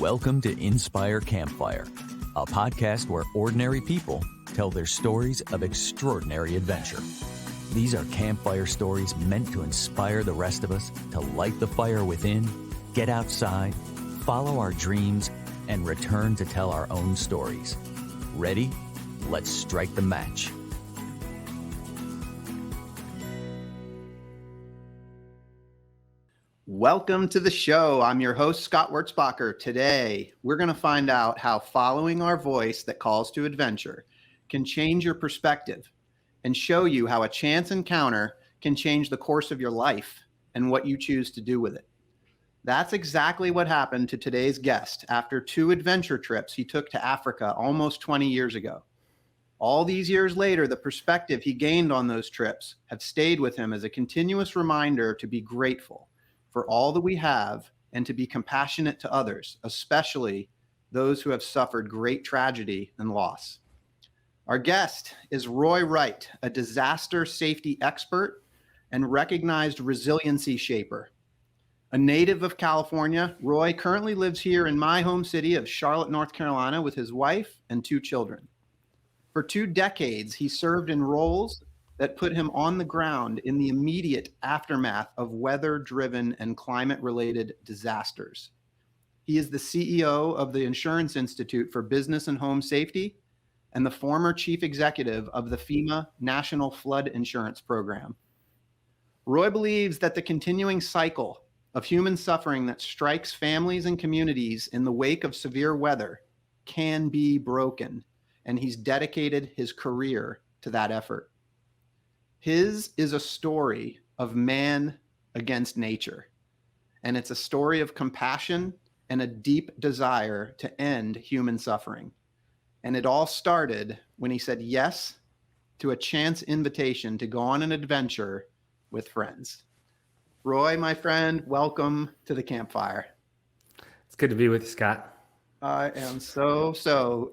Welcome to Inspire Campfire, a podcast where ordinary people tell their stories of extraordinary adventure. These are campfire stories meant to inspire the rest of us to light the fire within, get outside, follow our dreams, and return to tell our own stories. Ready? Let's strike the match. Welcome to the show. I'm your host, Scott Wurzbacher. Today, we're going to find out how following our voice that calls to adventure can change your perspective and show you how a chance encounter can change the course of your life and what you choose to do with it. That's exactly what happened to today's guest after 2 adventure trips he took to Africa almost 20 years ago. All these years later, the perspective he gained on those trips have stayed with him as a continuous reminder to be grateful for all that we have and to be compassionate to others, especially those who have suffered great tragedy and loss. Our guest is Roy Wright, a disaster safety expert and recognized resiliency shaper. A native of California, Roy currently lives here in my home city of Charlotte, North Carolina, with his wife and 2 children. For 2 decades, he served in roles that put him on the ground in the immediate aftermath of weather-driven and climate-related disasters. He is the CEO of the Insurance Institute for Business and Home Safety and the former chief executive of the FEMA National Flood Insurance Program. Roy believes that the continuing cycle of human suffering that strikes families and communities in the wake of severe weather can be broken, and he's dedicated his career to that effort. His is a story of man against nature, and it's a story of compassion and a deep desire to end human suffering. And it all started when he said yes to a chance invitation to go on an adventure with friends. Roy, my friend, welcome to the campfire. It's good to be with you, Scott. I am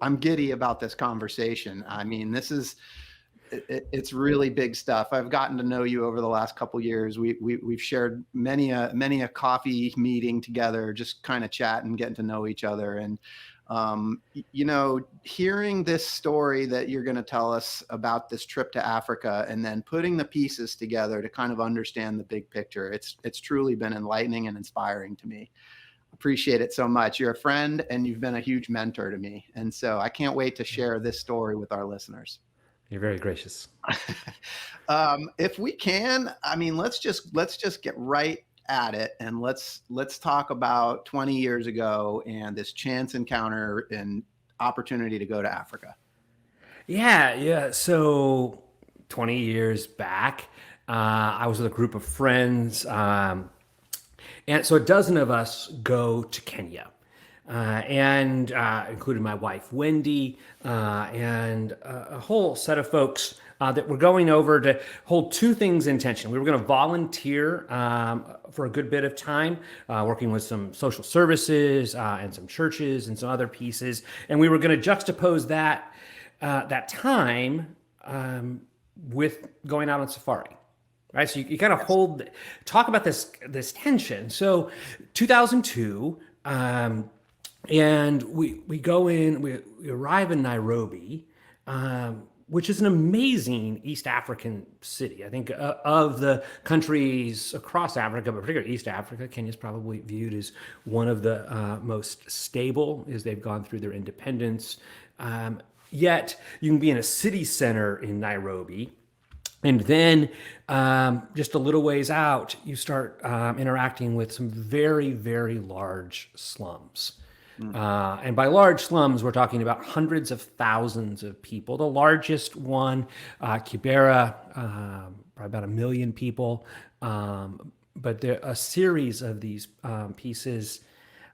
I'm giddy about this conversation. I mean, it's really big stuff. I've gotten to know you over the last couple of years. We've shared many a coffee meeting together, just kind of chatting, getting to know each other. And, hearing this story that you're going to tell us about this trip to Africa and then putting the pieces together to kind of understand the big picture, it's truly been enlightening and inspiring to me. Appreciate it so much. You're a friend and you've been a huge mentor to me. And so I can't wait to share this story with our listeners. You're very gracious. If we can, I mean, let's just get right at it, and let's talk about 20 years ago and this chance encounter and opportunity to go to Africa. Yeah. So 20 years back, I was with a group of friends, and so a dozen of us go to Kenya. And including my wife, Wendy, and a whole set of folks that were going over to hold 2 things in tension. We were going to volunteer for a good bit of time, working with some social services and some churches and some other pieces. And we were going to juxtapose that time with going out on safari. Right, so you kind of talk about this tension. So 2002. And we go in, we arrive in Nairobi, which is an amazing East African city. I think of the countries across Africa, but particularly East Africa, Kenya is probably viewed as one of the most stable as they've gone through their independence. Yet you can be in a city center in Nairobi, and then just a little ways out, you start interacting with some very, very large slums. And by large slums, we're talking about hundreds of thousands of people. The largest one, Kibera, probably about 1 million people. But there are a series of these pieces.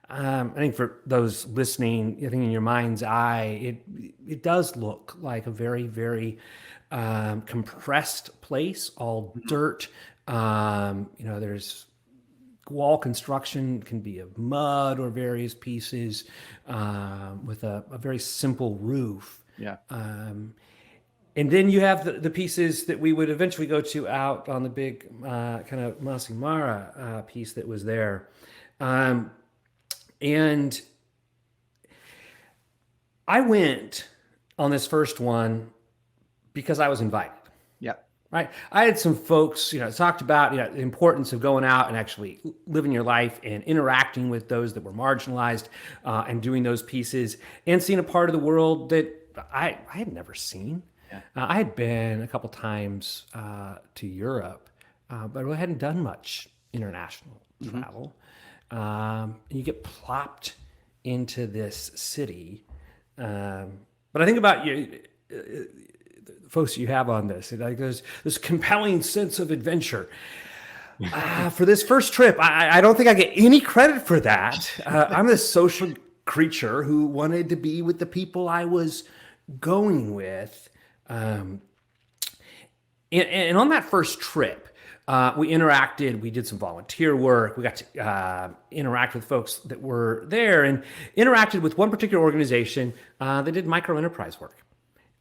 I think for those listening, I think in your mind's eye, it does look like a very, very compressed place, all dirt. There's wall construction can be of mud or various pieces with a very simple roof. Yeah. And then you have the pieces that we would eventually go to out on the big kind of Masai Mara piece that was there. And I went on this first one because I was invited. Yep. Right. I had some folks, talked about, the importance of going out and actually living your life and interacting with those that were marginalized, and doing those pieces and seeing a part of the world that I had never seen. Yeah. I had been a couple times to Europe, but I really hadn't done much international travel. You get plopped into this city. But I think about you. Folks you have on this, like there's this compelling sense of adventure. For this first trip, I don't think I get any credit for that. I'm a social creature who wanted to be with the people I was going with. And on that first trip, we interacted, we did some volunteer work, we got to interact with folks that were there, and interacted with one particular organization that did micro enterprise work.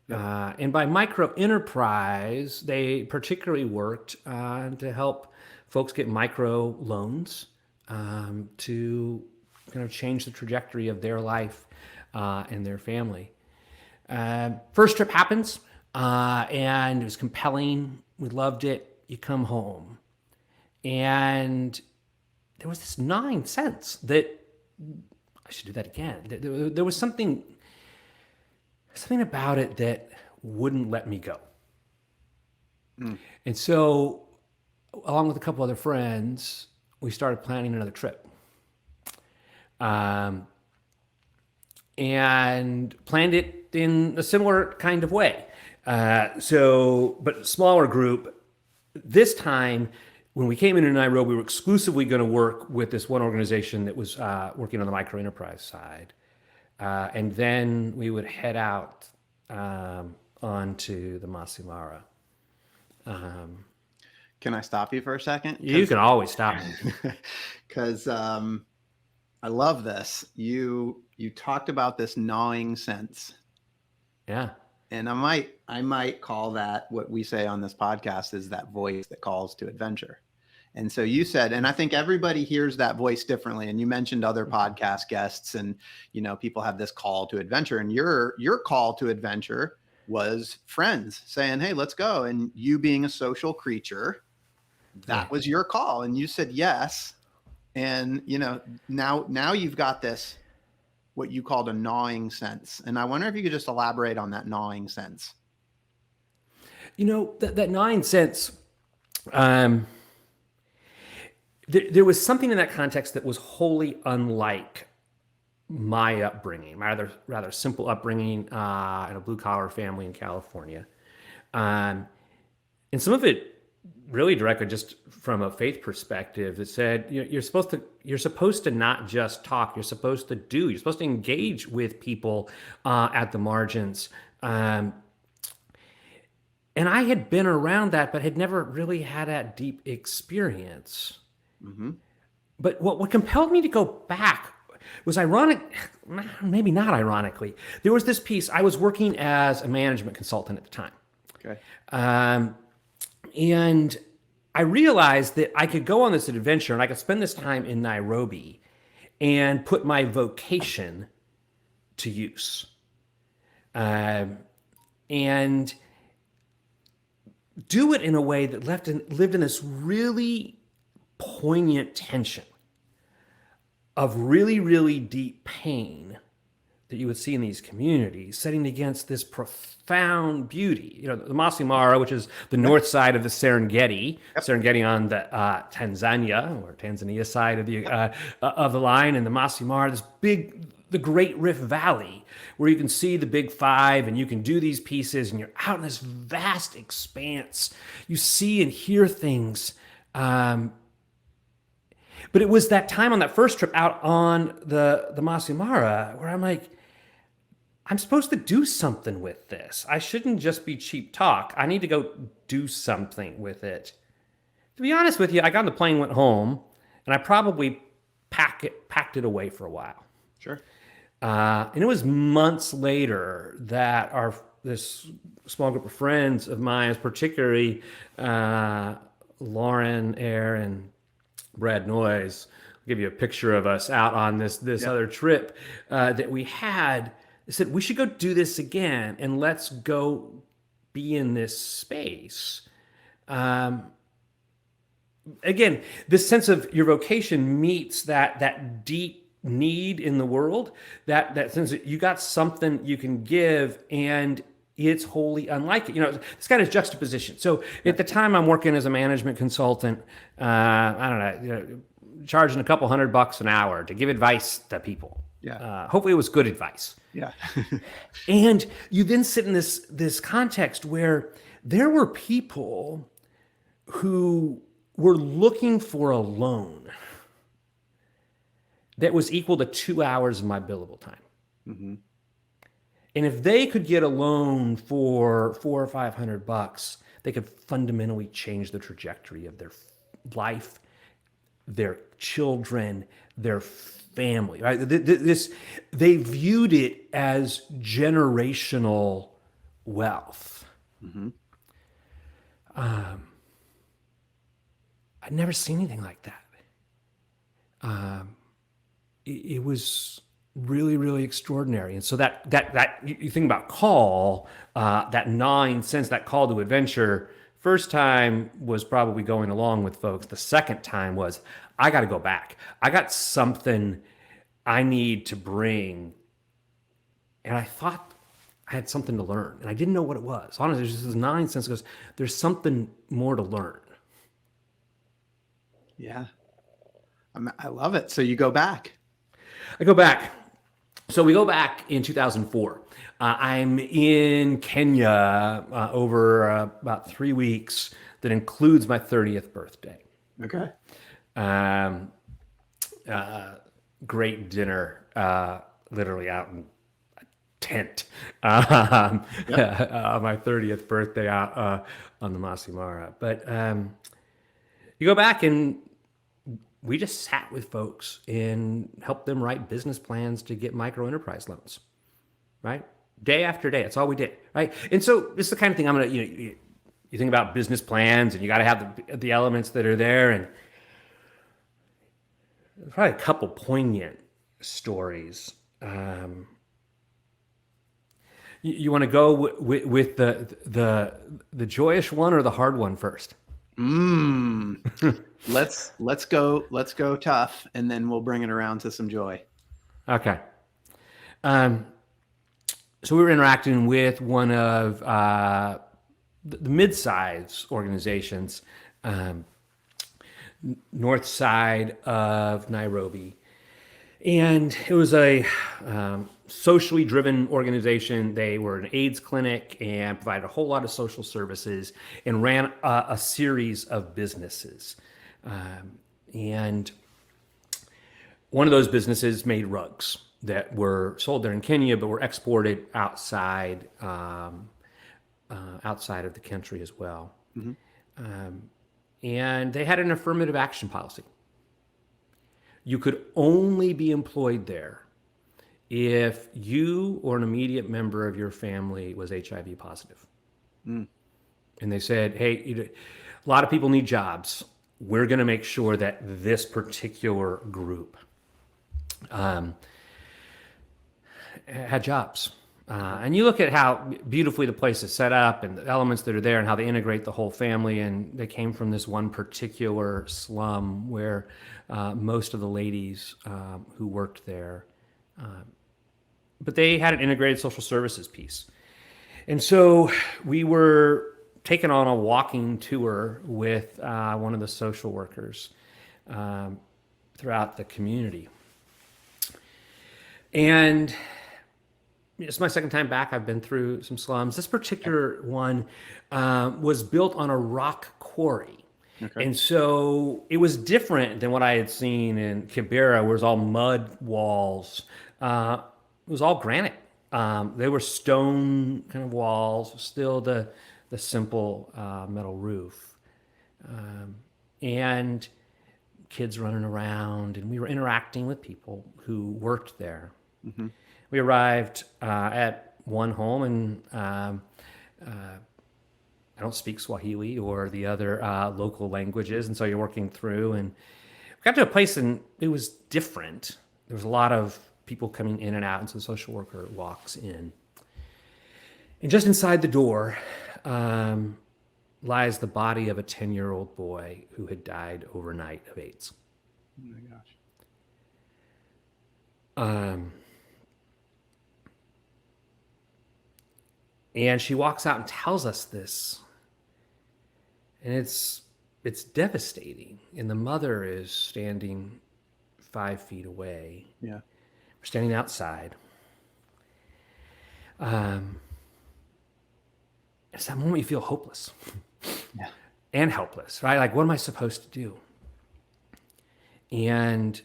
And by micro enterprise, they particularly worked to help folks get micro loans to kind of change the trajectory of their life and their family. First trip happens, and it was compelling. We loved it. You come home, and there was this gnawing sense that I should do that again. There was something about it that wouldn't let me go. And so, along with a couple other friends, we started planning another trip. And planned it in a similar kind of way. But smaller group. This time, when we came into Nairobi, we were exclusively going to work with this one organization that was working on the micro enterprise side. And then we would head out onto the Masai Mara. Can I stop you for a second? You can always stop me. Because I love this. You talked about this gnawing sense. Yeah. And I might call that, what we say on this podcast is that voice that calls to adventure. And so you said, and I think everybody hears that voice differently. And you mentioned other podcast guests, and people have this call to adventure. And your call to adventure was friends saying, "Hey, let's go." And you being a social creature, that was your call, and you said yes. And now you've got this, what you called a gnawing sense. And I wonder if you could just elaborate on that gnawing sense. That gnawing sense. There was something in that context that was wholly unlike my upbringing, my rather simple upbringing in a blue-collar family in California. And some of it really directly just from a faith perspective that said, you're supposed to not just talk, you're supposed to do, you're supposed to engage with people at the margins. And I had been around that, but had never really had that deep experience. Mm-hmm. But what compelled me to go back was ironic, maybe not ironically. There was this piece. I was working as a management consultant at the time. Okay. And I realized that I could go on this adventure and I could spend this time in Nairobi and put my vocation to use. And do it in a way that lived in this really poignant tension of really, really deep pain that you would see in these communities, setting against this profound beauty. The Masai Mara, which is the north side of the Serengeti, Serengeti on the Tanzania side of the line, and the Masai Mara, the Great Rift Valley, where you can see the Big Five and you can do these pieces, and you're out in this vast expanse. You see and hear things. But it was that time on that first trip out on the Masai Mara where I'm like, I'm supposed to do something with this. I shouldn't just be cheap talk. I need to go do something with it. To be honest with you, I got on the plane, went home, and I probably packed it away for a while. Sure. And it was months later that this small group of friends of mine, particularly Lauren Ayer and Brad Noyes, I'll give you a picture of us out on this other trip that we had. I said, we should go do this again, and let's go be in this space. Again, this sense of your vocation meets that deep need in the world, that sense that you got something you can give, and it's wholly unlike it. This kind of juxtaposition. So at the time, I'm working as a management consultant. I don't know, charging a couple $100 an hour to give advice to people. Yeah. Hopefully, it was good advice. Yeah. And you then sit in this context where there were people who were looking for a loan that was equal to 2 hours of my billable time. Mm-hmm. And if they could get a loan for $400 or $500, they could fundamentally change the trajectory of their life, their children, their family. Right? They viewed it as generational wealth. Mm-hmm. I'd never seen anything like that. It was really, really extraordinary. And so that you think about call, that 9 cents, that call to adventure. First time was probably going along with folks. The second time was, I got to go back. I got something I need to bring. And I thought I had something to learn, and I didn't know what it was. Honestly, there's just 9 cents goes, there's something more to learn. Yeah. I love it. So you go back. I go back. So we go back in 2004. I'm in Kenya over about 3 weeks. That includes my 30th birthday. Okay. Great dinner, literally out in a tent on my 30th birthday out on the Masai Mara. But you go back, and we just sat with folks and helped them write business plans to get micro enterprise loans, right? Day after day. That's all we did, right? And so this is the kind of thing I'm going to, you think about business plans, and you got to have the elements that are there. And probably a couple poignant stories. You want to go with the joyous one or the hard one first? Let's go tough, and then we'll bring it around to some joy. Okay. So we were interacting with one of the mid-size organizations, north side of Nairobi. And it was a socially driven organization. They were an AIDS clinic and provided a whole lot of social services and ran a series of businesses. And one of those businesses made rugs that were sold there in Kenya, but were exported outside outside of the country as well. Mm-hmm. And they had an affirmative action policy. You could only be employed there if you or an immediate member of your family was HIV positive. Mm. And they said, hey, a lot of people need jobs. We're going to make sure that this particular group had jobs. And you look at how beautifully the place is set up and the elements that are there and how they integrate the whole family. And they came from this one particular slum where most of the ladies who worked there, but they had an integrated social services piece. And so we were taken on a walking tour with one of the social workers throughout the community. And it's my second time back. I've been through some slums. This particular one was built on a rock quarry. Okay. And so it was different than what I had seen in Kibera, where it was all mud walls. It was all granite. They were stone kind of walls, still the simple metal roof. And kids running around, and we were interacting with people who worked there. Mm-hmm. We arrived at one home, and I don't speak Swahili or the other local languages, and so you're working through, and we got to a place, and it was different. There was a lot of people coming in and out. And so the social worker walks in. And just inside the door lies the body of a 10-year-old boy who had died overnight of AIDS. Oh my gosh. And she walks out and tells us this. And it's devastating. And the mother is standing 5 feet away. Yeah. We're standing outside. It's that moment you feel hopeless. Yeah. And helpless, right? Like, what am I supposed to do? And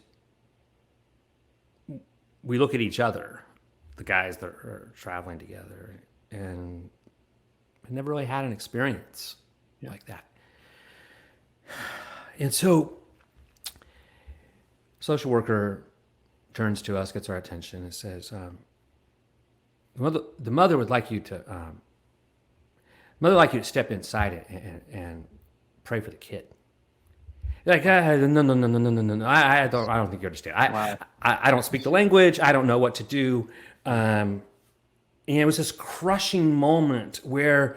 we look at each other, the guys that are traveling together, and I never really had an experience like that. And so social worker turns to us, gets our attention, and says, the mother would like you to step inside it and pray for the kid. Like, no. I don't think you understand. I don't speak the language. I don't know what to do. And it was this crushing moment where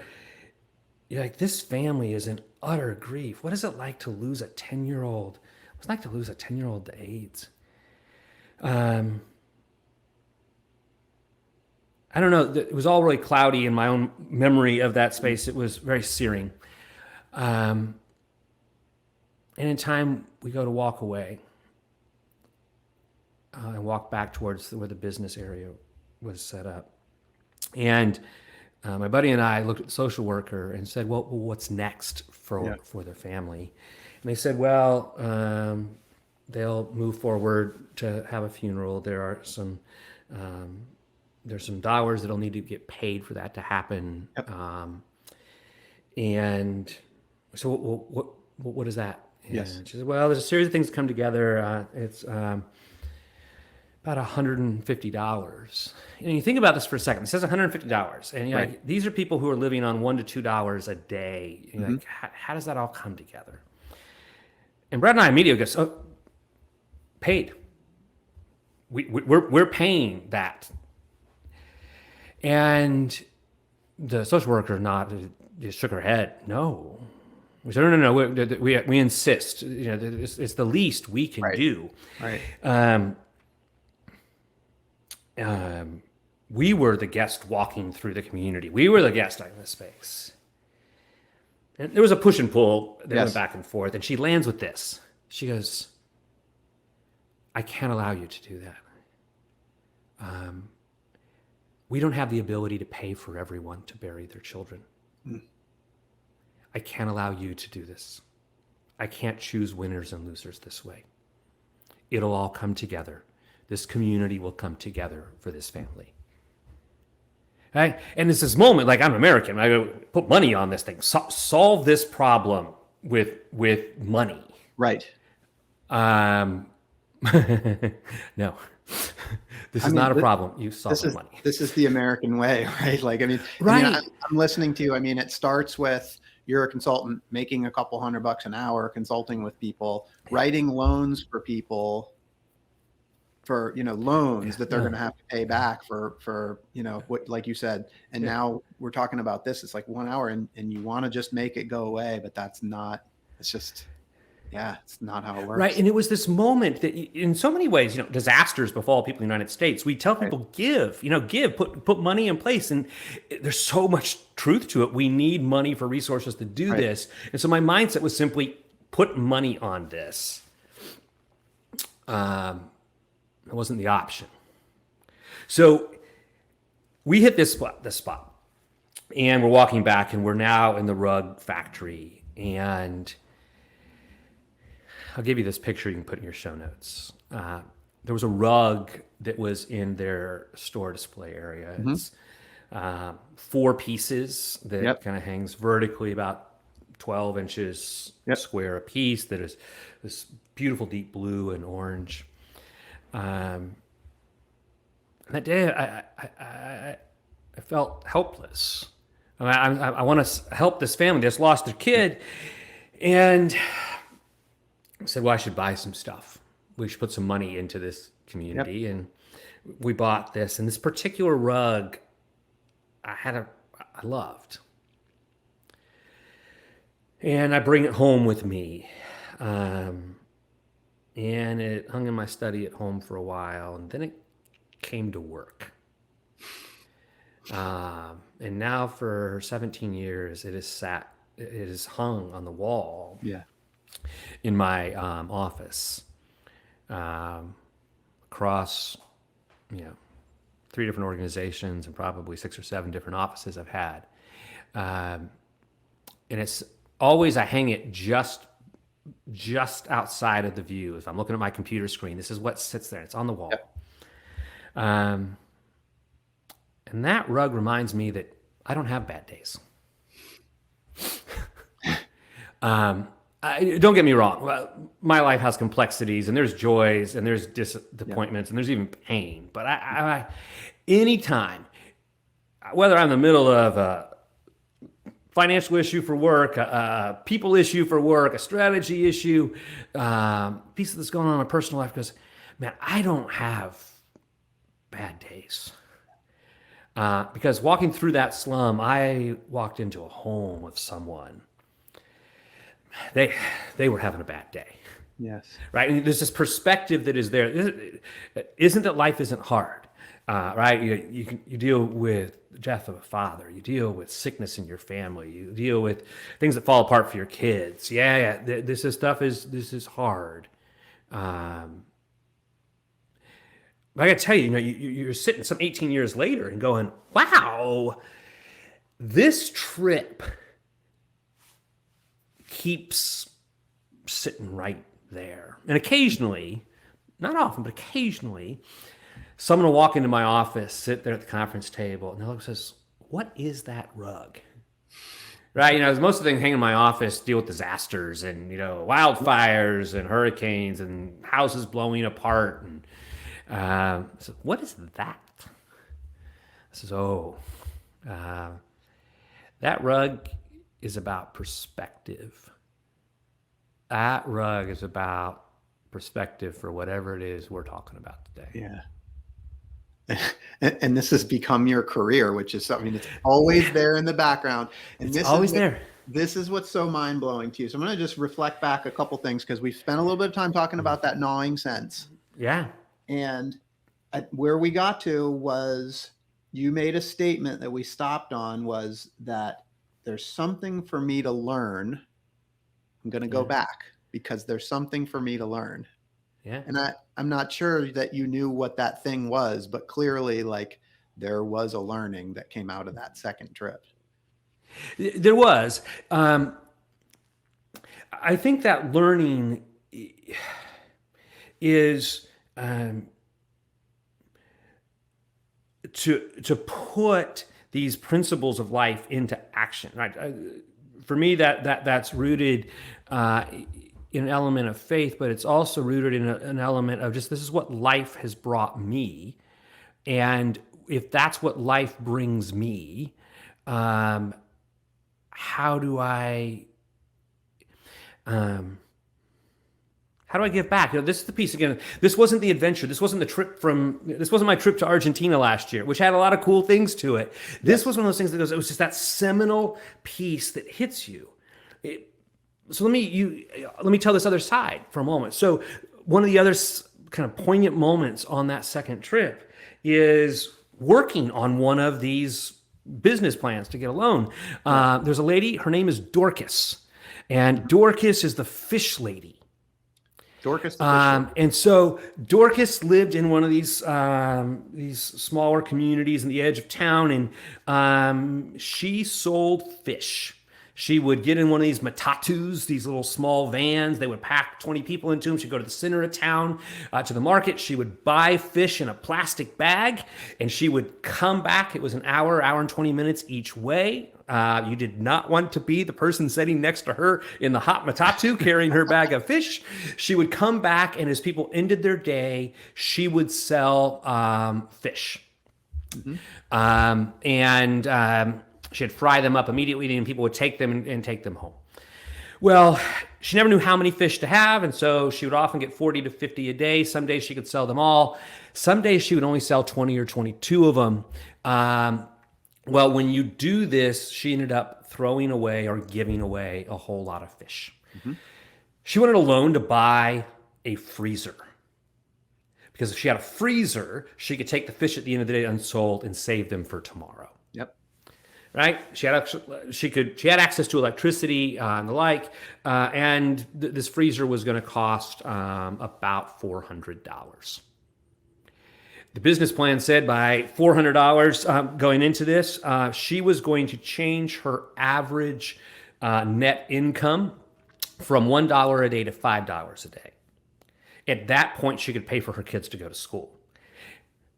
you're like, this family is in utter grief. What is it like to lose a 10-year-old? What's it like to lose a 10-year-old to AIDS? I don't know. It was all really cloudy in my own memory of that space. It was very searing. And in time, we go to walk away and walk back towards where the business area was set up. And my buddy and I looked at the social worker and said, well, what's next for their family? And they said, well, they'll move forward to have a funeral. There are there's some dollars that'll need to get paid for that to happen. Yep. And so what is that? And yes. She said, well, there's a series of things that come together. It's about $150. And you think about this for a second. It says $150. And you're like, these are people who are living on $1 to $2 a day. And you're like, how does that all come together? And Brad and I immediately go, oh, paid. We're paying that. And the social worker just shook her head. No. We said, no. We insist. It's the least we can do. Right. We were the guest walking through the community. We were the guest in this space. And there was a push and pull that went back and forth. And she lands with this. She goes, I can't allow you to do that. We don't have the ability to pay for everyone to bury their children. I can't allow you to do this. I can't choose winners and losers this way. It'll all come together. This community will come together for this family. Right? And it's this moment, like, I'm American. I go, put money on this thing. Solve this problem with money. Right. No. This is not a problem. You solve with money. This is the American way, right? Like, I'm listening to you. It starts with you're a consultant making a couple $100 an hour, consulting with people, writing loans for people for, loans that they're going to have to pay back for, what, like you said. And now we're talking about this. It's like 1 hour and you want to just make it go away, but that's not, it's just, it's not how it works. Right. And it was this moment that in so many ways, disasters befall people in the United States. We tell people, give, put money in place. And there's so much truth to it. We need money for resources to do this. And so my mindset was simply put money on this. It wasn't the option. So we hit this spot and we're walking back and we're now in the rug factory. And I'll give you this picture you can put in your show notes. There was a rug that was in their store display area. It's 4 pieces that kind of hangs vertically about 12 inches square a piece, that is this beautiful deep blue and orange. That day I felt helpless. I want to help this family that's lost their kid. And I said, well, I should buy some stuff. We should put some money into this community. And we bought this, and this particular rug I loved. And I bring it home with me. And it hung in my study at home for a while, and then it came to work. And now for 17 years, it is hung on the wall in my office, across, 3 different organizations and probably 6 or 7 different offices I've had. And it's always, I hang it just outside of the view. If I'm looking at my computer screen, this is what sits there. It's on the wall. Yep. And that rug reminds me that I don't have bad days. Don't get me wrong. My life has complexities, and there's joys, and there's disappointments, and there's even pain. But I anytime, whether I'm in the middle of a financial issue for work, a people issue for work, a strategy issue, piece that's going on in my personal life, because, man, I don't have bad days. Because walking through that slum, I walked into a home with someone. They were having a bad day. Yes. Right. And there's this perspective that is there. Isn't that life isn't hard, right? You deal with death of a father. You deal with sickness in your family. You deal with things that fall apart for your kids. This is hard. But I got to tell you, you're sitting some 18 years later and going, wow, this trip keeps sitting right there. And occasionally, not often, but occasionally, someone will walk into my office, sit there at the conference table, and they'll look and says, what is that rug? Right? Most of the things hanging in my office deal with disasters and, wildfires and hurricanes and houses blowing apart. And so what is that? I says, that rug is about perspective. That rug is about perspective for whatever it is we're talking about today. Yeah. And this has become your career, which is something that's always there in the background. And it's always there. This is what's so mind-blowing to you. So I'm going to just reflect back a couple things, because we've spent a little bit of time talking about that gnawing sense. Yeah. And where we got to was, you made a statement that we stopped on, was that there's something for me to learn. I'm going to go back because there's something for me to learn. Yeah. And I'm not sure that you knew what that thing was, but clearly, there was a learning that came out of that second trip. There was. I think that learning is to put these principles of life into action. Right? For me, that's rooted in an element of faith, but it's also rooted in an element of just, this is what life has brought me, and if that's what life brings me, how do I give back? This is the piece again. This wasn't the adventure. This wasn't my trip to Argentina last year, which had a lot of cool things to it. This was one of those things that it was just that seminal piece that hits you. So let me tell this other side for a moment. So one of the other kind of poignant moments on that second trip is working on one of these business plans to get a loan. There's a lady, her name is Dorcas, and Dorcas is the fish lady. Dorcas the fish lady. And so Dorcas lived in one of these smaller communities in the edge of town, and she sold fish. She would get in one of these matatus, these little small vans. They would pack 20 people into them. She'd go to the center of town, to the market. She would buy fish in a plastic bag, and she would come back. It was an hour and 20 minutes each way. You did not want to be the person sitting next to her in the hot matatu carrying her bag of fish. She would come back, and as people ended their day, she would sell fish. Mm-hmm. She'd fry them up immediately, and people would take them and take them home. Well, She never knew how many fish to have, and so she would often get 40 to 50 a day. Some days she could sell them all. Some days she would only sell 20 or 22 of them. Well, when you do this, she ended up throwing away or giving away a whole lot of fish. Mm-hmm. She wanted a loan to buy a freezer. Because if she had a freezer, she could take the fish at the end of the day unsold and save them for tomorrow. Yep. Right? She had access to electricity and the like, and this freezer was going to cost about $400. The business plan said by $400 going into this, she was going to change her average net income from $1 a day to $5 a day. At that point, she could pay for her kids to go to school.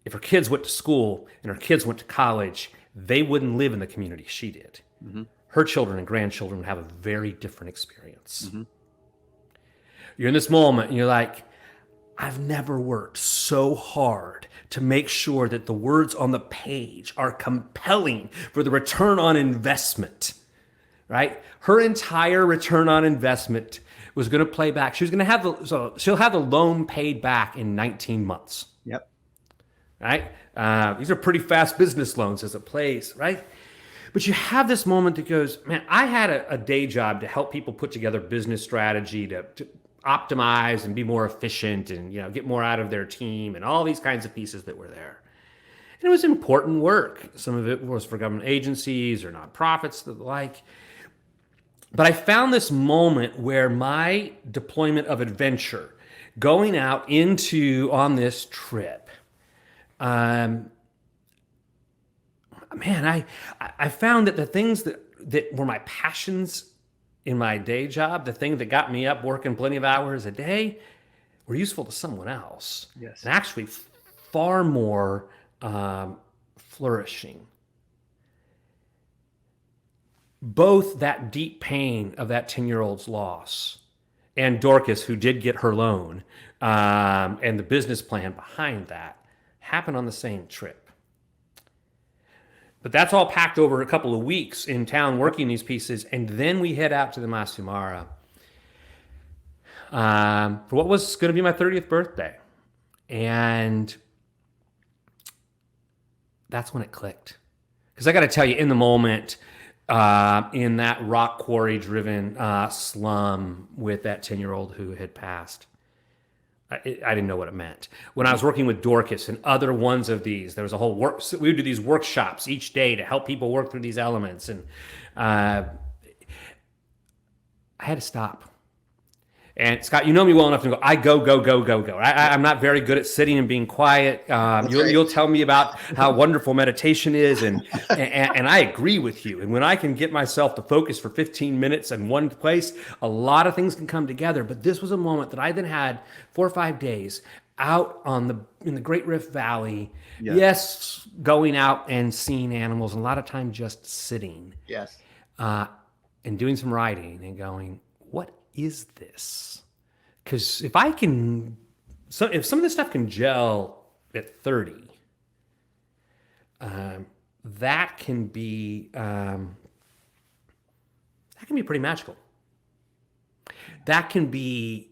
If her kids went to school and her kids went to college, they wouldn't live in the community she did. Mm-hmm. Her children and grandchildren would have a very different experience. Mm-hmm. You're in this moment and you're like, I've never worked so hard to make sure that the words on the page are compelling for the return on investment, right? Her entire return on investment was going to play back. She was going to have she'll have the loan paid back in 19 months. Yep. Right? These are pretty fast business loans as it plays, right? But you have this moment that goes, man, I had a day job to help people put together business strategy to optimize and be more efficient and get more out of their team and all these kinds of pieces that were there. And it was important work. Some of it was for government agencies or nonprofits, the like. But I found this moment where my deployment of adventure, going out on this trip, man, I found that the things that were my passions in my day job, the thing that got me up working plenty of hours a day, were useful to someone else. Yes. And actually far more flourishing. Both that deep pain of that 10-year-old's loss and Dorcas, who did get her loan, and the business plan behind that happened on the same trip. But that's all packed over a couple of weeks in town working these pieces, and then we head out to the Masai Mara for what was going to be my 30th birthday. And that's when it clicked. Because I got to tell you, in the moment, in that rock quarry-driven slum with that 10-year-old who had passed, I didn't know what it meant. When I was working with Dorcas and other ones of these, there was a whole we would do these workshops each day to help people work through these elements. And I had to stop. And Scott, you know me well enough to go, I go. I'm not very good at sitting and being quiet. You'll tell me about how wonderful meditation is. And I agree with you. And when I can get myself to focus for 15 minutes in one place, a lot of things can come together. But this was a moment that I then had 4 or 5 days out in the Great Rift Valley. Yes, going out and seeing animals, and a lot of time just sitting. Yes. And doing some writing and going, what is this? Because if some of this stuff can gel at 30, that can be pretty magical. That can be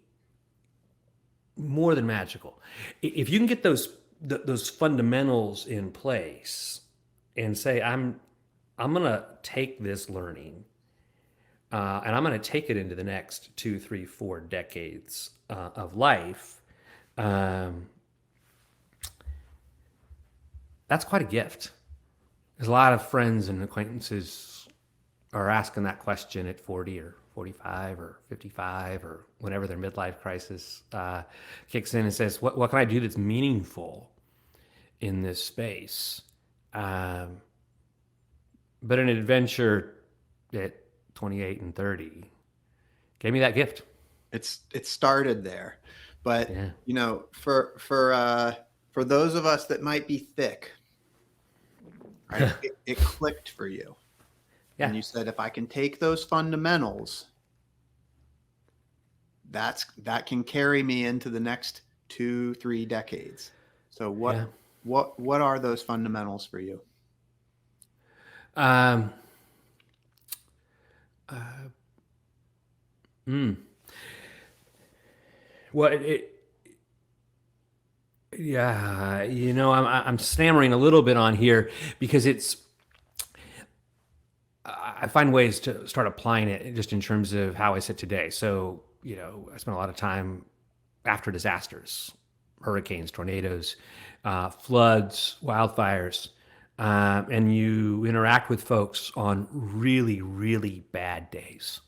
more than magical. If you can get those fundamentals in place and say, I'm gonna take this learning. And I'm going to take it into the next 2, 3, 4 decades of life. That's quite a gift. There's a lot of friends and acquaintances are asking that question at 40 or 45 or 55 or whenever their midlife crisis kicks in and says, what can I do that's meaningful in this space? But an adventure that 28 and 30 gave me that gift. It started there, but for those of us that might be thick, right, it clicked for you. Yeah. And you said, if I can take those fundamentals, that can carry me into the next 2, 3 decades. So what are those fundamentals for you? Well, yeah, I'm stammering a little bit on here because I find ways to start applying it just in terms of how I sit today. So, I spend a lot of time after disasters, hurricanes, tornadoes, floods, wildfires, and you interact with folks on really, really bad days.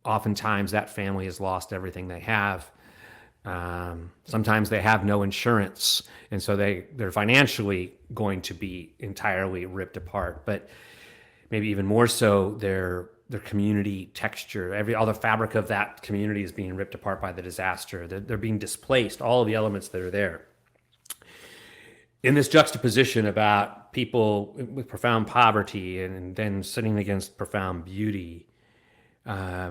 Oftentimes, that family has lost everything they have. Sometimes they have no insurance, and so they're financially going to be entirely ripped apart. But maybe even more so, their community texture, all the fabric of that community is being ripped apart by the disaster. They're being displaced. All of the elements that are there. In this juxtaposition about people with profound poverty and then sitting against profound beauty, I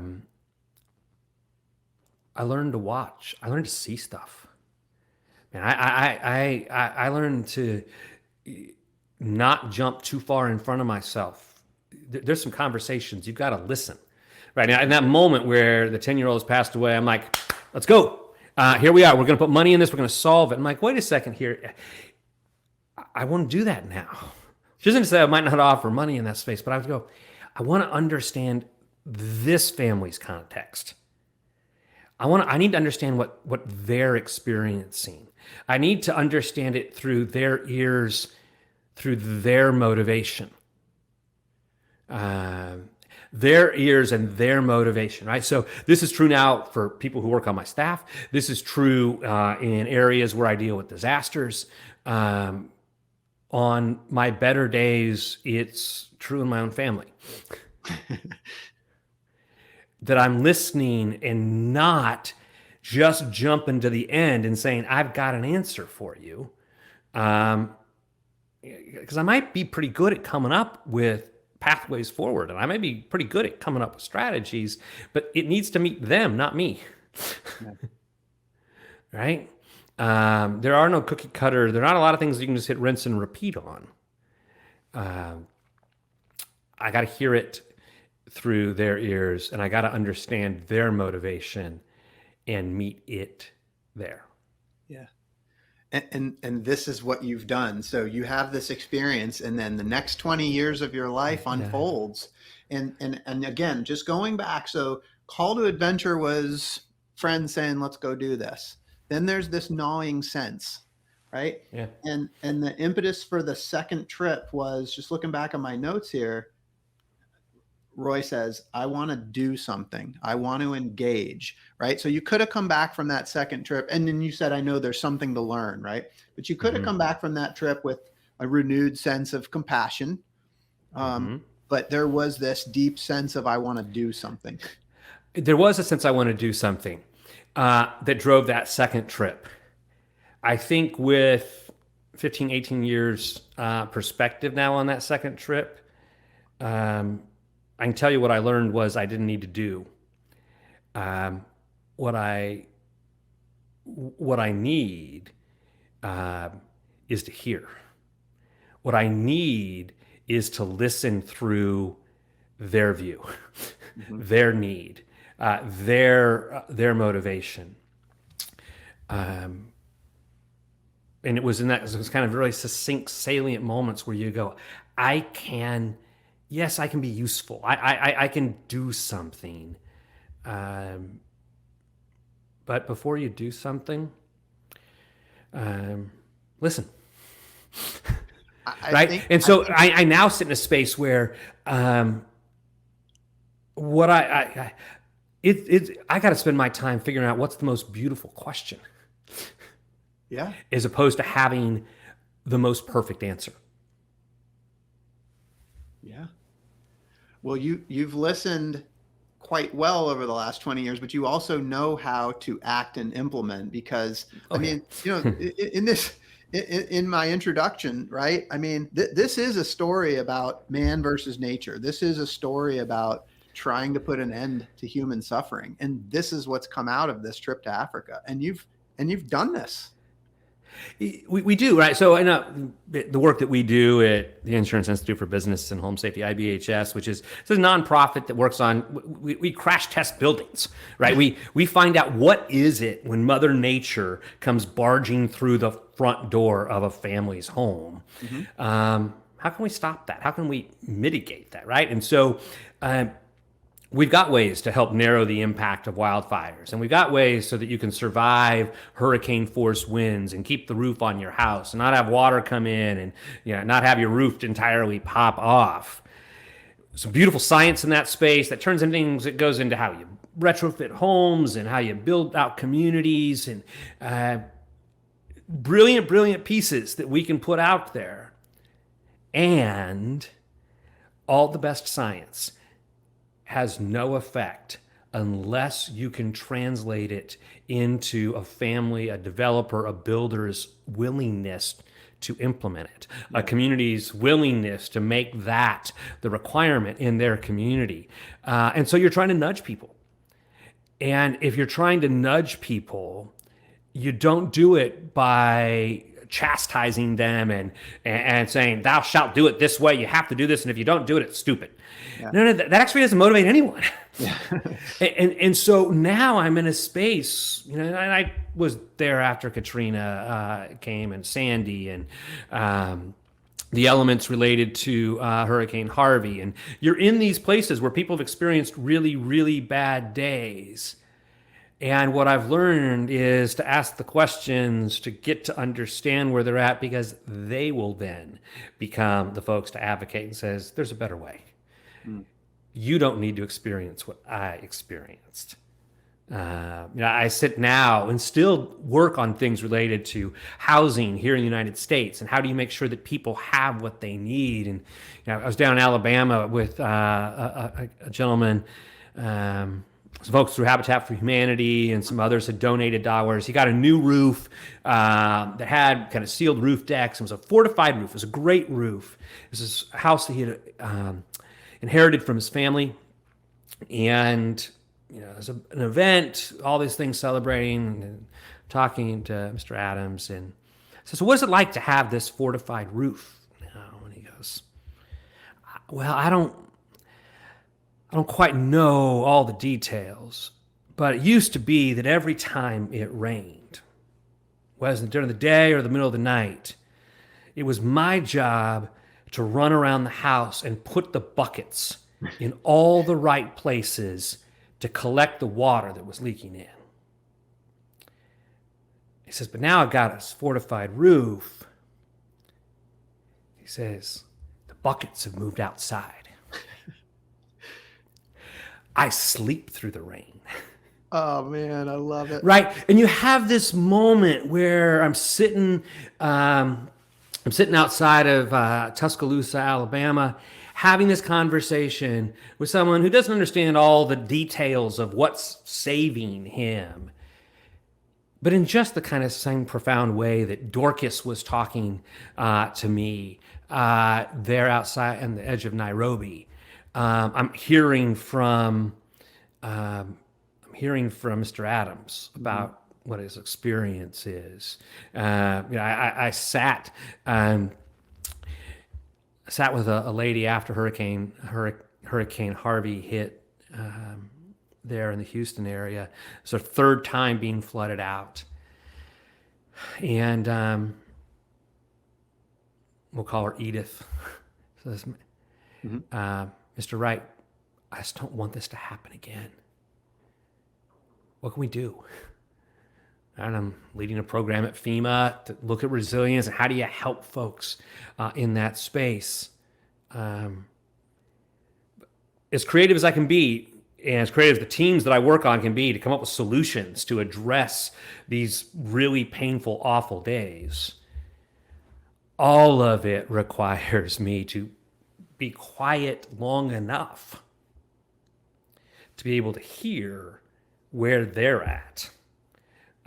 learned to watch. I learned to see stuff. And I learned to not jump too far in front of myself. There's some conversations you've got to listen. Right now, in that moment where the 10-year-old has passed away, I'm like, let's go. Here we are. We're going to put money in this. We're going to solve it. I'm like, wait a second here. I want to do that now. Which isn't to say I might not offer money in that space, but I would go, I want to understand this family's context. I need to understand what they're experiencing. I need to understand it through their ears, through their motivation. Their ears and their motivation, right? So this is true now for people who work on my staff. This is true in areas where I deal with disasters. On my better days, it's true in my own family. That I'm listening and not just jumping to the end and saying, I've got an answer for you. Because I might be pretty good at coming up with pathways forward, and I may be pretty good at coming up with strategies, but it needs to meet them, not me. Yeah. Right? There are no cookie cutter. There are not a lot of things you can just hit rinse and repeat on. I got to hear it through their ears, and I got to understand their motivation and meet it there. Yeah. And this is what you've done. So you have this experience, and then the next 20 years of your life unfolds. And again, just going back. So call to adventure was friends saying, let's go do this. Then there's this gnawing sense, right? Yeah. And the impetus for the second trip was, just looking back on my notes here, Roy says, I want to do something. I want to engage, right? So you could have come back from that second trip, and then you said, I know there's something to learn, right? But you could have come back from that trip with a renewed sense of compassion. But there was this deep sense of, I want to do something. There was a sense I want to do something that drove that second trip. I think with 15, 18 years perspective now on that second trip, I can tell you what I learned was I didn't need to do. What I need is to hear. What I need is to listen through their view, their need, their motivation. And it was kind of really succinct, salient moments where you go, yes, I can be useful. I can do something. But before you do something, listen. Right? I now sit in a space where I got to spend my time figuring out what's the most beautiful question. Yeah. As opposed to having the most perfect answer. Yeah. Well, you've listened quite well over the last 20 years, but you also know how to act and implement, because in my introduction, right? I mean, this is a story about man versus nature. This is a story about trying to put an end to human suffering. And this is what's come out of this trip to Africa. And you've done this. We do, right? So I know the work that we do at the Insurance Institute for Business and Home Safety, IBHS, which is it's a nonprofit that works on, we crash test buildings, right? We find out what is it when Mother Nature comes barging through the front door of a family's home. How can we stop that? How can we mitigate that, right? And so we've got ways to help narrow the impact of wildfires, and we've got ways so that you can survive hurricane force winds and keep the roof on your house and not have water come in and not have your roof entirely pop off. Some beautiful science in that space that turns into things that goes into how you retrofit homes and how you build out communities, and brilliant pieces that we can put out there. And all the best science has no effect unless you can translate it into a family, a developer, a builder's willingness to implement it, a community's willingness to make that the requirement in their community. And so you're trying to nudge people. And if you're trying to nudge people, you don't do it by chastising them and saying, thou shalt do it this way, you have to do this, and if you don't do it, it's stupid. Yeah. No, that actually doesn't motivate anyone. Yeah. and so now I'm in a space, and I was there after Katrina came and Sandy and the elements related to Hurricane Harvey. And you're in these places where people have experienced really, really bad days. And what I've learned is to ask the questions to get to understand where they're at, because they will then become the folks to advocate and says, there's a better way. You don't need to experience what I experienced. I sit now and still work on things related to housing here in the United States and how do you make sure that people have what they need. And I was down in Alabama with a gentleman, some folks through Habitat for Humanity and some others had donated dollars. He got a new roof that had kind of sealed roof decks. It was a fortified roof. It was a great roof. It was this house that he had inherited from his family. And, there's an event, all these things celebrating and talking to Mr. Adams. And I said, so what is it like to have this fortified roof? And he goes, well, I don't quite know all the details, but it used to be that every time it rained, whether during the day or the middle of the night, it was my job to run around the house and put the buckets in all the right places to collect the water that was leaking in. He says, but now I've got a fortified roof. He says, the buckets have moved outside. I sleep through the rain. Oh man, I love it. Right. And you have this moment where I'm sitting outside of Tuscaloosa, Alabama, having this conversation with someone who doesn't understand all the details of what's saving him. But in just the kind of same profound way that Dorcas was talking to me there outside on the edge of Nairobi. I'm hearing from Mr. Adams about what his experience is. I sat with a lady after Hurricane Harvey hit there in the Houston area. It's her third time being flooded out, and we'll call her Edith. So this, Mr. Wright, I just don't want this to happen again. What can we do? And I'm leading a program at FEMA to look at resilience and how do you help folks in that space. As creative as I can be, and as creative as the teams that I work on can be to come up with solutions to address these really painful, awful days, all of it requires me to be quiet long enough to be able to hear where they're at.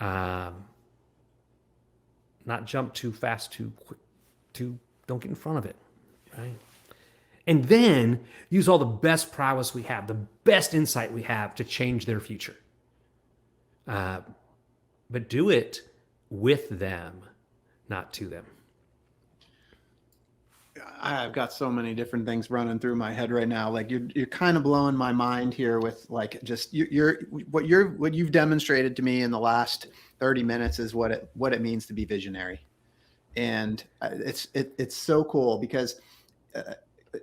Not jump too fast, too quick, don't get in front of it, right? And then use all the best prowess we have, the best insight we have to change their future. But do it with them not to them. I've got so many different things running through my head right now. Like you're kind of blowing my mind here with like just what you've demonstrated to me in the last 30 minutes is what it means to be visionary. And it's so cool because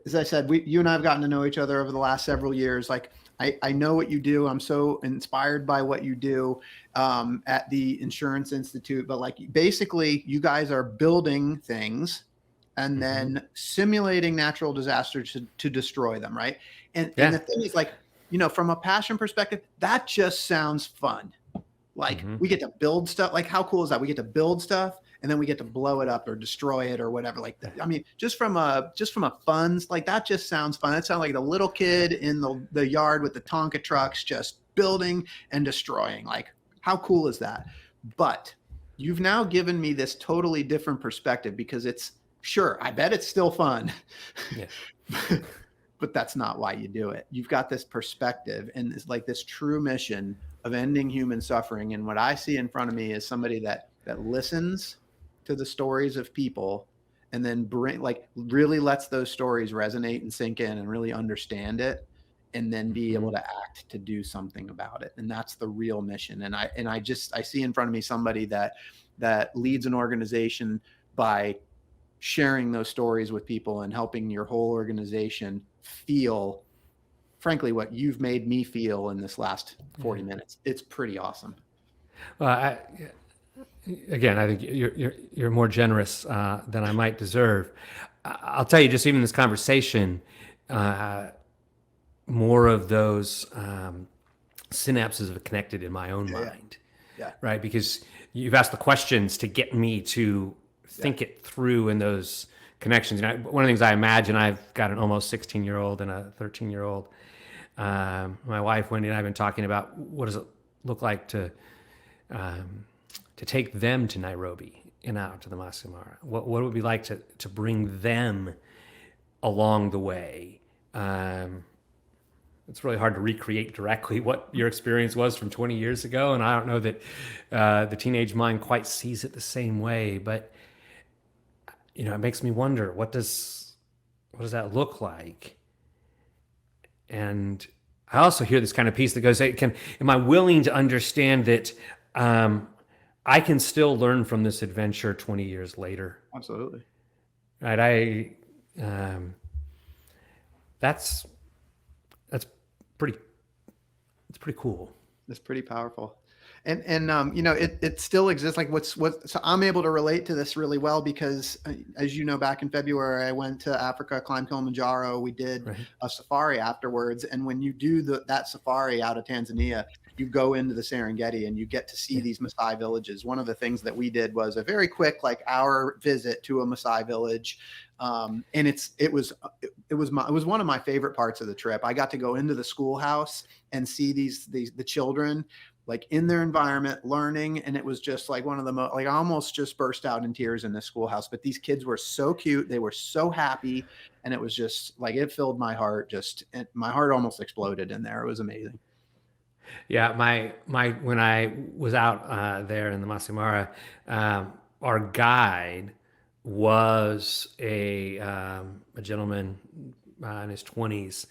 as I said, you and I have gotten to know each other over the last several years. Like I know what you do. I'm so inspired by what you do at the Insurance Institute. But like basically, you guys are building things and then simulating natural disasters to destroy them, right? And the thing is, like, from a passion perspective, that just sounds fun. Like we get to build stuff. Like how cool is that? We get to build stuff and then we get to blow it up or destroy it or whatever. Like that. I mean, just from a fun, like that just sounds fun. That sounds like the little kid in the yard with the Tonka trucks, just building and destroying. Like how cool is that? But you've now given me this totally different perspective because sure, I bet it's still fun, but that's not why you do it. You've got this perspective and it's like this true mission of ending human suffering. And what I see in front of me is somebody that listens to the stories of people and then really lets those stories resonate and sink in and really understand it and then be able to act to do something about it. And that's the real mission. And I see in front of me somebody that leads an organization by sharing those stories with people and helping your whole organization feel, frankly, what you've made me feel in this last 40 minutes. It's pretty awesome. Well, again, I think you're more generous than I might deserve. I'll tell you, just even this conversation, more of those synapses have connected in my own mind, right? Because you've asked the questions to get me to think it through in those connections. One of the things I imagine, I've got an almost 16-year-old and a 13-year-old. My wife, Wendy, and I have been talking about what does it look like to take them to Nairobi and out to the Masai Mara. What would it be like to bring them along the way? It's really hard to recreate directly what your experience was from 20 years ago, and I don't know that the teenage mind quite sees it the same way, but it makes me wonder, what does that look like? And I also hear this kind of piece that goes, am I willing to understand that I can still learn from this adventure 20 years later? Absolutely. Right. That's pretty cool. It's pretty powerful. And it still exists. Like so I'm able to relate to this really well because as you know, back in February, I went to Africa, climbed Kilimanjaro. We did a safari afterwards. And when you do that safari out of Tanzania, you go into the Serengeti and you get to see these Maasai villages. One of the things that we did was a very quick, like hour visit to a Maasai village. And it was one of my favorite parts of the trip. I got to go into the schoolhouse and see the children like in their environment learning. And it was just like one of the most, like I almost just burst out in tears in the schoolhouse, but these kids were so cute. They were so happy. And it was just like, it filled my heart my heart almost exploded in there. It was amazing. Yeah. When I was out there in the Masai Mara, our guide was a gentleman in his 20s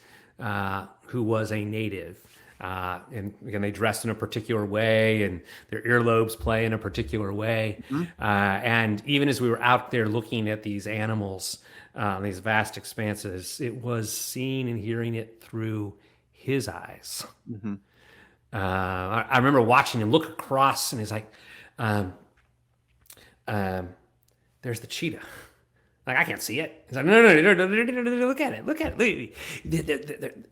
who was a native. And again, they dressed in a particular way and their earlobes play in a particular way. And even as we were out there looking at these animals, these vast expanses, it was seeing and hearing it through his eyes. I remember watching him look across and he's like, there's the cheetah. Like, I can't see it. He's like, no, look at it.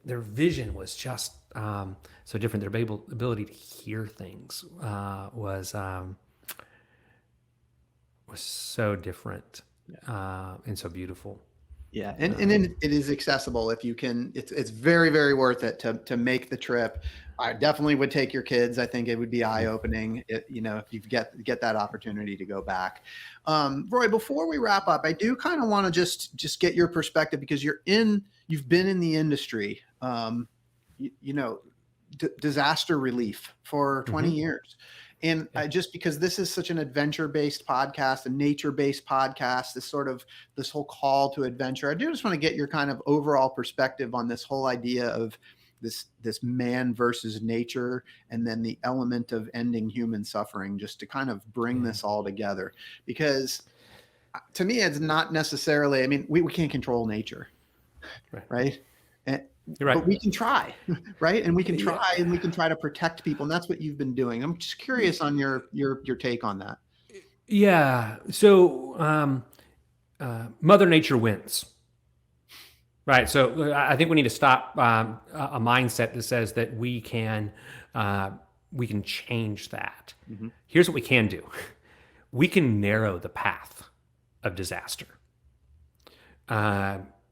Their vision was just so different. Their ability to hear things was so different and so beautiful. Yeah, and it is accessible if you can. It's very, very worth it to make the trip. I definitely would take your kids. I think it would be eye-opening, if you get that opportunity to go back. Roy, before we wrap up, I do kind of want to just get your perspective because you've been in the industry, disaster relief for 20 years. And just because this is such an adventure-based podcast, a nature-based podcast, this whole call to adventure, I do just want to get your kind of overall perspective on this whole idea of this man versus nature, and then the element of ending human suffering, just to kind of bring this all together. Because to me, it's not necessarily, I mean, we can't control nature, right? You're right. But we can try, right? And we can try, and we can try to protect people. And that's what you've been doing. I'm just curious on your take on that. Yeah. So Mother Nature wins. Right. So I think we need to stop a mindset that says that we can change that. Mm-hmm. Here's what we can do. We can narrow the path of disaster.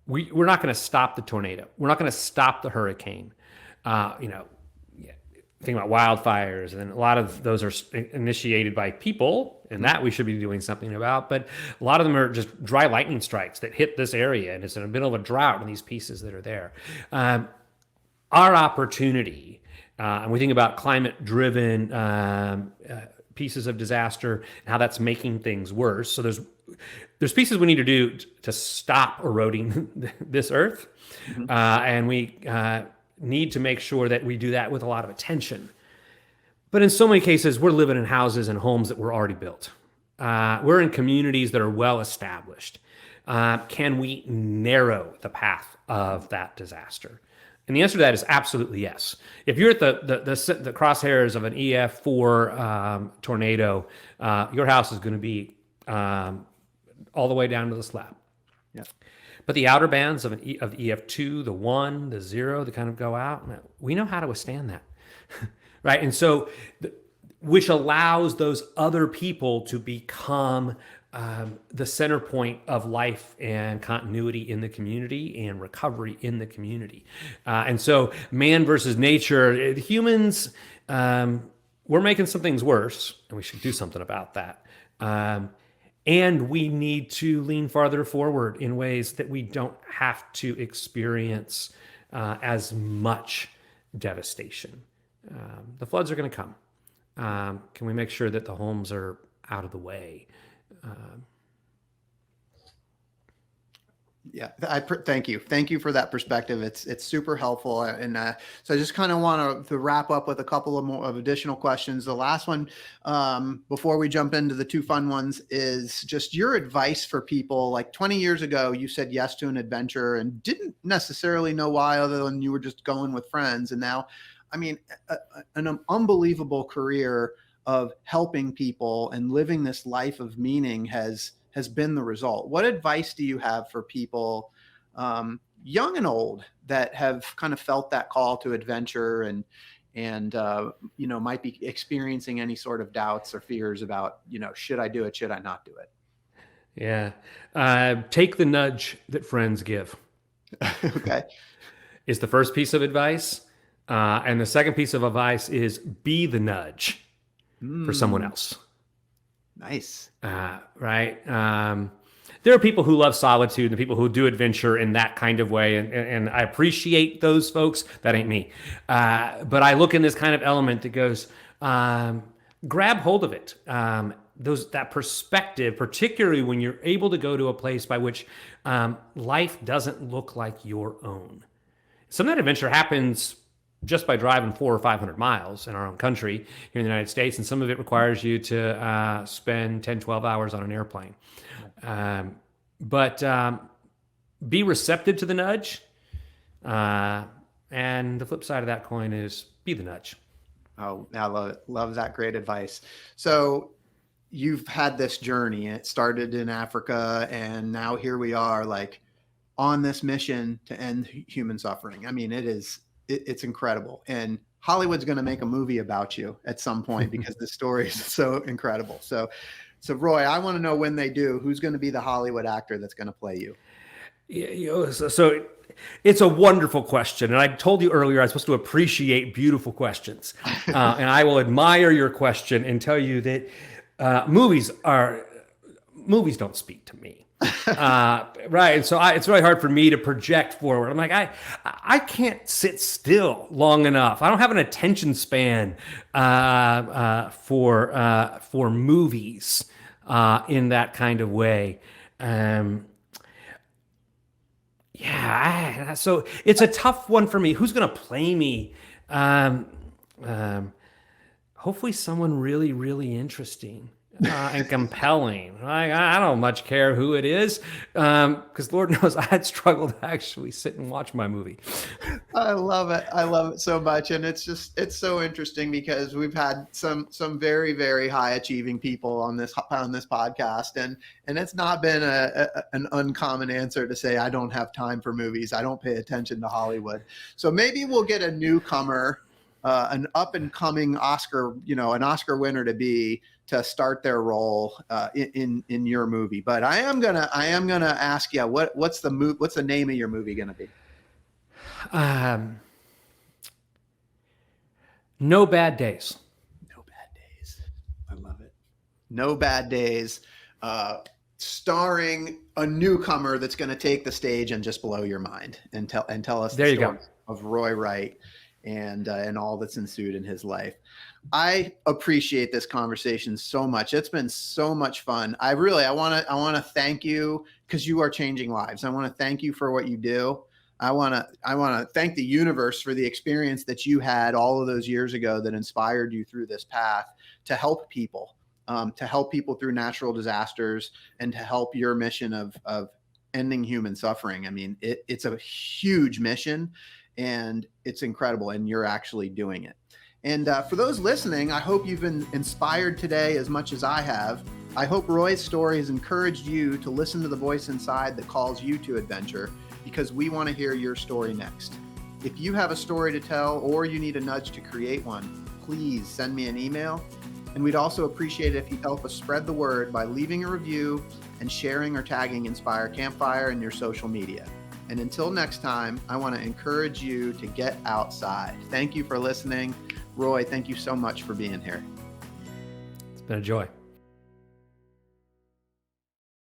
We're not going to stop the tornado. We're not going to stop the hurricane. Think about wildfires, and a lot of those are initiated by people, and that we should be doing something about. But a lot of them are just dry lightning strikes that hit this area, and it's in the middle of a drought in these pieces that are there. Our opportunity, and we think about climate-driven pieces of disaster and how that's making things worse. So there's pieces we need to do to stop eroding this earth, and we need to make sure that we do that with a lot of attention. But in so many cases, we're living in houses and homes that were already built. We're in communities that are well established. Can we narrow the path of that disaster? And the answer to that is absolutely yes. If you're at the crosshairs of an EF4 tornado, your house is going to be all the way down to the slab. Yeah. But the outer bands of the EF2, the 1, the 0, they kind of go out. We know how to withstand that, right? And so, which allows those other people to become the center point of life and continuity in the community and recovery in the community. And so, man versus nature, humans, we're making some things worse, and we should do something about that. And we need to lean farther forward in ways that we don't have to experience as much devastation. The floods are going to come. Can we make sure that the homes are out of the way? Yeah, thank you. Thank you for that perspective. It's super helpful. And so I just kind of want to wrap up with a couple of additional questions. The last one, before we jump into the two fun ones, is just your advice for people. Like 20 years ago, you said yes to an adventure and didn't necessarily know why, other than you were just going with friends. And now, I mean, an unbelievable career of helping people and living this life of meaning has been the result. What advice do you have for people, young and old, that have kind of felt that call to adventure and might be experiencing any sort of doubts or fears about, should I do it? Should I not do it? Yeah. Take the nudge that friends give. Okay. Is the first piece of advice. And the second piece of advice is be the nudge for someone else. Nice. Right. There are people who love solitude and people who do adventure in that kind of way. And I appreciate those folks. That ain't me. But I look in this kind of element that goes, grab hold of it. That perspective, particularly when you're able to go to a place by which life doesn't look like your own. Some of that adventure happens just by driving 400 or 500 miles in our own country here in the United States. And some of it requires you to spend 10, 12 hours on an airplane. But be receptive to the nudge. And the flip side of that coin is be the nudge. Oh, I love it. Love that. Great advice. So you've had this journey. It started in Africa, and now here we are, like, on this mission to end human suffering. I mean, it's incredible. And Hollywood's going to make a movie about you at some point because the story is so incredible. So Roy, I want to know, when they do, who's going to be the Hollywood actor that's going to play you? So it's a wonderful question. And I told you earlier, I'm supposed to appreciate beautiful questions. And I will admire your question and tell you that movies are movies don't speak to me. Right. And so it's really hard for me to project forward. I'm like, I can't sit still long enough. I don't have an attention span for movies in that kind of way. So it's a tough one for me. Who's going to play me? Hopefully someone really, really interesting and compelling. I don't much care who it is, because Lord knows I'd struggle to actually sit and watch my movie. I love it. I love it so much. And it's so interesting because we've had some very, very high achieving people on this podcast. And it's not been an uncommon answer to say, I don't have time for movies. I don't pay attention to Hollywood. So maybe we'll get a newcomer, an up and coming Oscar, an Oscar winner to start their role in your movie. But I am gonna ask you, what's the name of your movie gonna be? No Bad Days. No Bad Days. I love it. No Bad Days, starring a newcomer that's going to take the stage and just blow your mind and tell us the story of Roy Wright and all that's ensued in his life. I appreciate this conversation so much. It's been so much fun. I want to thank you because you are changing lives. I want to thank you for what you do. I want to thank the universe for the experience that you had all of those years ago that inspired you through this path to help people through natural disasters and to help your mission of ending human suffering. I mean, it's a huge mission and it's incredible, and you're actually doing it. And for those listening, I hope you've been inspired today as much as I have. I hope Roy's story has encouraged you to listen to the voice inside that calls you to adventure, because we want to hear your story next. If you have a story to tell or you need a nudge to create one, please send me an email. And we'd also appreciate it if you help us spread the word by leaving a review and sharing or tagging Inspire Campfire in your social media. And until next time, I want to encourage you to get outside. Thank you for listening. Roy, thank you so much for being here. It's been a joy.